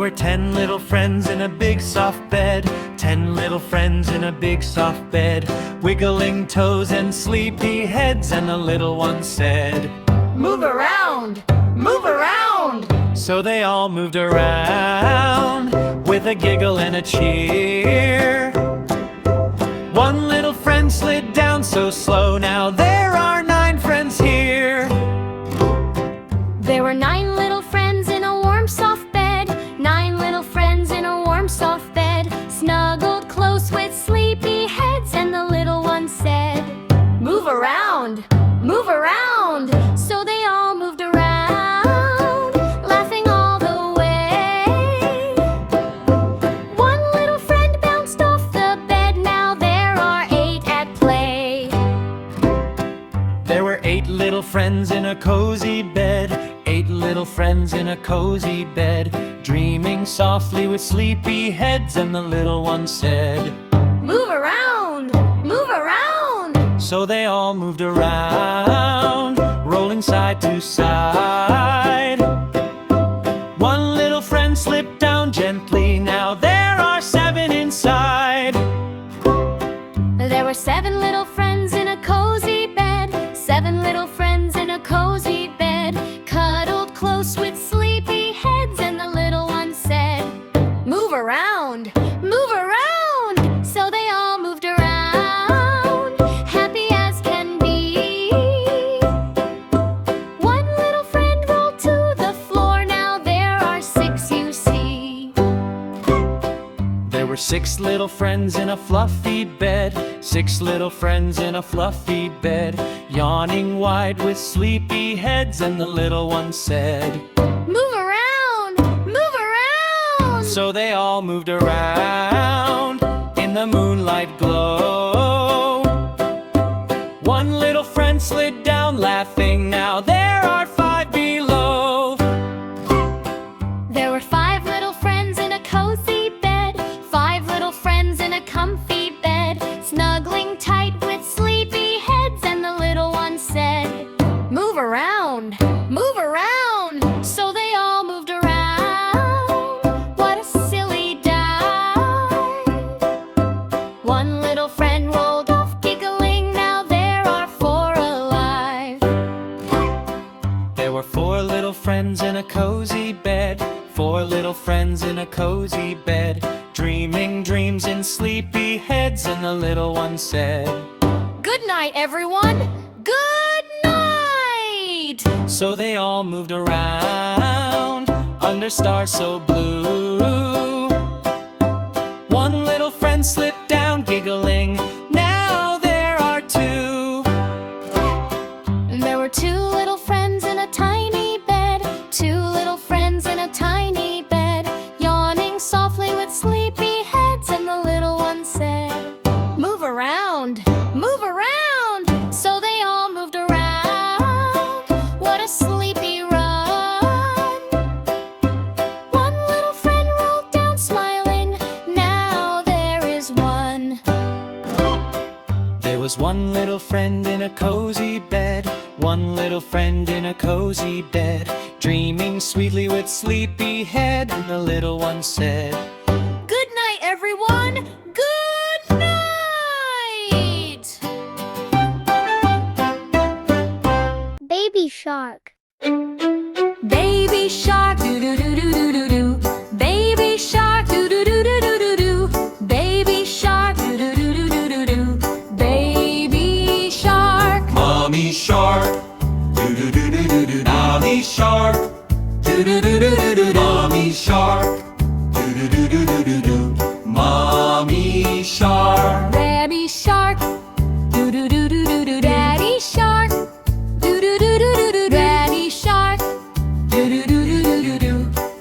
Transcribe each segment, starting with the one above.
were 10 little friends in a big soft bed. 10 little friends in a big soft bed, wiggling toes and sleepy heads, and the little one said, "Move around! Move around!" So they all moved around with a giggle and a cheer. One little friend slid down so slow, now there are 9 friends here. There were 9 little friends in a warm soft bed. 9 little friends in a warm soft bed, snuggled close with sleepy heads, and the little one said, "Move around! Move around!" So they all moved around, laughing all the way. One little friend bounced off the bed, now there are 8 at play. There were 8 little friends in a cozy bed. 8 little friends in a cozy bed, dreaming softly with sleepy heads, and the little one said, "Move around! Move around!" So they all moved around, rolling side to side. One little friend slipped down gently, now there are 7 inside. There were 7 little friends in a cozy bed. 7 little friends in a cozy bed, cuddled close with sleepy heads, and the little one said, "Move around! Move around!" So they all moved around, happy as can be. One little friend rolled to the floor, now there are 6 you see. There were 6 little friends in a fluffy bed. 6 little friends in a fluffy bed, yawning wide with sleepy heads, and the little one said, "Move around! Move around!" So they all moved around in the moonlight glow. One little friend slid down laughing, now there are 5 below. There were 5 little friends in a cozy bed. 5 little friends in a comfy bed, snuggling tight with sleepy heads, and the little one said, "Move around! Move around!" So they all moved around. What a silly dive! One little friend rolled off giggling, now there are 4 alive. There were 4 little friends in a cozy bed. 4 little friends in a cozy bed, dreaming dreams in sleepy heads, and the little one said, "Good night, everyone! Good night!" So they all moved around under stars so blue. One little friend slipped down giggling, now there are 2. There were 2 little friends in a tiny bed. 2 little friends in a tiny bed, yawning softly with sleepy heads, and the little one said, "Move around! Move around!" So they all moved around. What a sleepy run! One little friend rolled down smiling, now there is 1. There was 1 little friend in a cozy bed. 1 little friend in a cozy bed, dreaming sweetly with sleepy head, and the little one said, Good night, everyone! Good night! Baby shark. Baby shark, do-do-do-do-do-do-do. Baby shark, do-do-do-do-do-do-do. Baby shark, do-do-do-do-do-do. Baby shark. Mommy shark, do-do-do-do-do-do. Mommy shark, do-do-do-do-do-do. Mommy shark, do-do-do-do-do-do. Mommy shark. Daddy shark, do-do-do-do-do-do. Daddy shark, do-do-do-do-do-do. Daddy shark, do-do-do-do-do-do.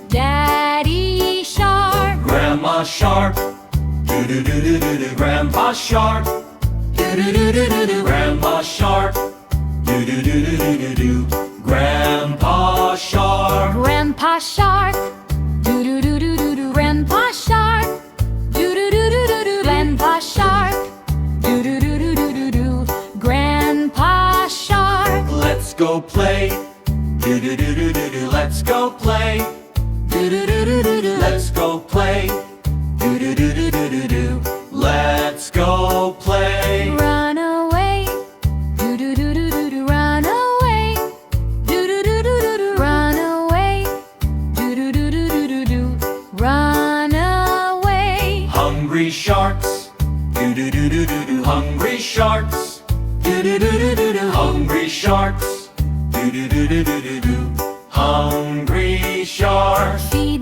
Daddy shark. Grandma shark, do-do-do-do-do-do. Grandpa shark, do-do-do-do-do-do. Grandma shark, do-do-do-do-do-do. Grandpa shark. Grandpa shark, do-do-do-do-do-do. Grandpa shark, do-do-do-do-do-do. Grandpa shark, do-do-do-do-do-do. Grandpa shark. Let's go play. Do-do-do-do-do-do. Let's go play. Do-do-do-do-do-do. Let's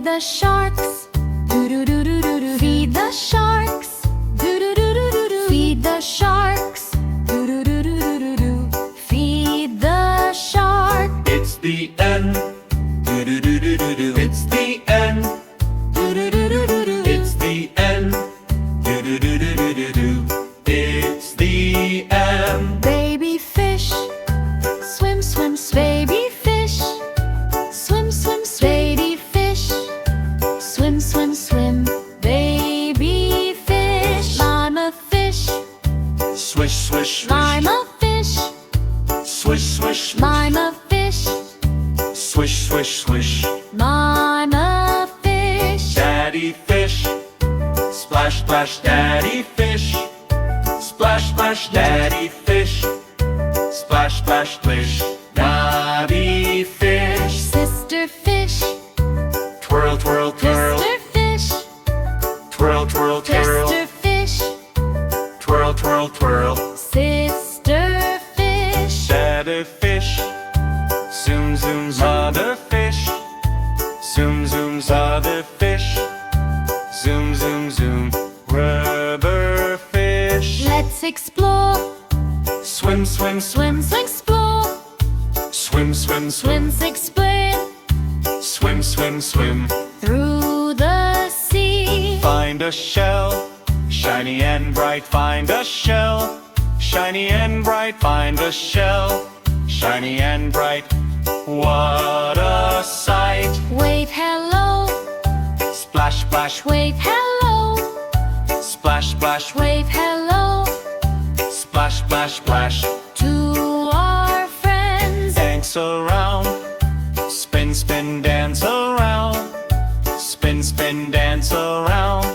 the sharks. Do-do-do-do-do-do. Feed the sharks. Do-do-do-do-do-do. Feed the sharks. Do-do-do-do-do-do. Feed the shark. It's the end. Do-do-do-do-do-do. It's the end. Do-do-do-do-do-do. It's the end. Do-do-do-do-do-do. It's the end. Baby fish, swim, swim, baby fish, swim, swim, baby fish, swim, swim, swim, baby fish. Mama fish, Swish, swish, swish. mama fish, Swish, swish, swish. mama fish, Swish, swish, swish. mama fish. Daddy fish. Splash, splash, daddy fish. Splash, splash, daddy fish. Splash, splash, splish. Daddy fish. Sister fish, Twirl, twirl, twirl. sister fish, Twirl, twirl, twirl. sister fish, Twirl, twirl, twirl. sister fish. Daddy fish. Zoom, zoom, other fish. Zoom, zoom, other fish. Zoom, zoom, zoom. Rubber fish. Let's explore. Swim, swim, swim. Swims, explore. Swim, swim, swim. Swims, explain. Swim, swim, swim. Through the sea. Find a shell, shiny and bright. Find a shell, shiny and bright. Find a shell, shiny and bright. What a sight! Wave hello. Splash, splash, Wave hello. splash, splash, Wave hello. splash, splash, splash. To our friends. Dance around, spin, spin, dance around. Spin, spin, dance around.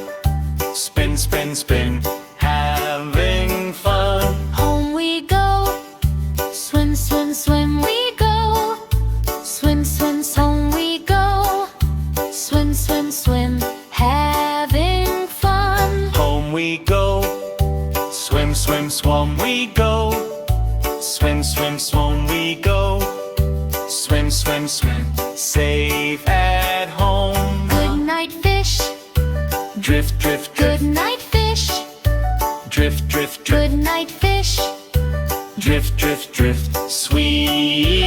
Spin, spin, spin. Having fun. Home we go. Swim, swim, swim we go. Swim, swim, home we go. Swim, swim, swim. Having fun. Home we go. Swim, swim, swim we go. Swim, swim, swim we go. Swim, swim, swim. Safe at home. Good night, fish. Drift, drift, drift. Good night, fish. Drift, drift, drift. Good night, fish. Drift, drift, drift. Sweet